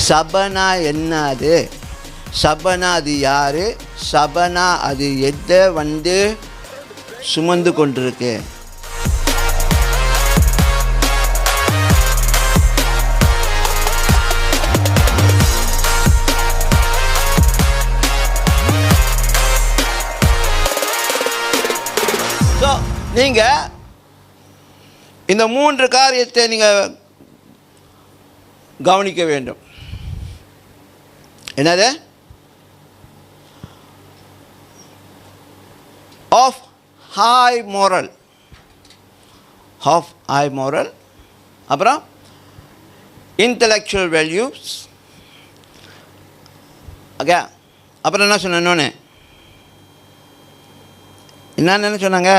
சபனா என்ன அது? சபனா அது யார்? சபனா அது எதை சுமந்து கொண்டிருக்கு? ஸோ நீங்கள் இந்த 3 காரியத்தை நீங்கள் கவனிக்க வேண்டும். என்னது? ஆஃப் ஹை மோரல், அப்புறம் இன்டலெக்சுவல் வேல்யூஸ். ஓகே, அப்புறம் என்ன சொன்னேன் இன்னொன்று? என்னென்னு சொன்னாங்க?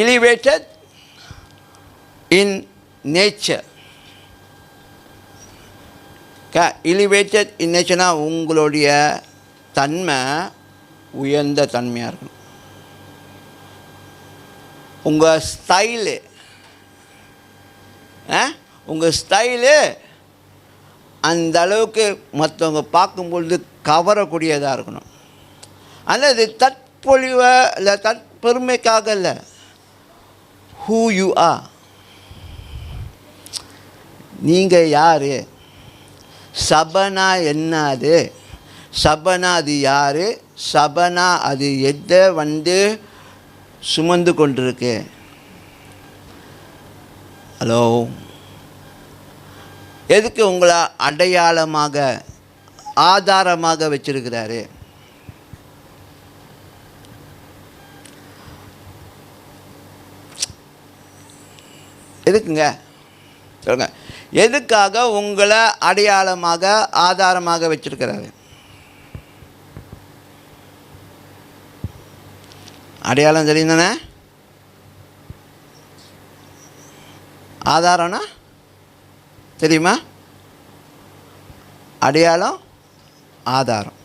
Elevated in nature. எலிவேட்டட் இன் நேச்சர்னா உங்களுடைய தன்மை உயர்ந்த தன்மையாக இருக்கணும். உங்கள் ஸ்டைலு அந்த அளவுக்கு மற்றவங்க பார்க்கும்பொழுது கவரக்கூடியதாக இருக்கணும். அல்லது தற்பொழிவை இல்லை தற்பெருமைக்காக இல்லை, ஹூ யூ ஆர், நீங்கள் யார்? சபனா என்ன அது? சபனா அது யார்? சபனா அது எதை சுமந்து கொண்டிருக்கு? ஹலோ, எதுக்கு உங்களை அடையாளமாக ஆதாரமாக வச்சிருக்கிறாரு? எதுக்குங்க சொல்லுங்க? எதுக்காக உங்களை அடையாளமாக ஆதாரமாக வச்சிருக்கிறாரு? அடையாளம் தெரியும் தானே? ஆதாரம்னா தெரியுமா? அடையாளம், ஆதாரம்.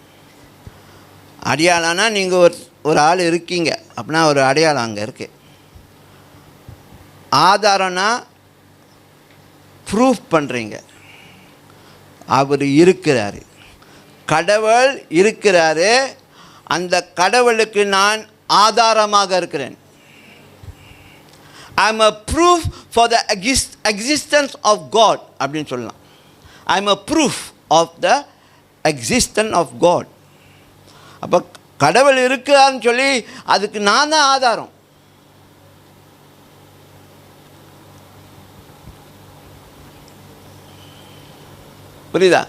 அடையாளம்னா நீங்கள் ஒரு ஆள் இருக்கீங்க அப்படின்னா ஒரு அடையாளம் அங்கே இருக்குது. ஆதாரம்னா ப்ரூஃப் பண்ணுறீங்க, அவர் இருக்கிறாரு, கடவுள் இருக்கிறாரு, அந்த கடவுளுக்கு நான் ஆதாரமாக இருக்கிறேன். I am a proof for the existence of God அப்படின்னு சொல்லலாம். I am a proof of the existence of God. அப்போ கடவுள் இருக்கிறான்னு சொல்லி அதுக்கு நான் தான் ஆதாரம். புரியுதா?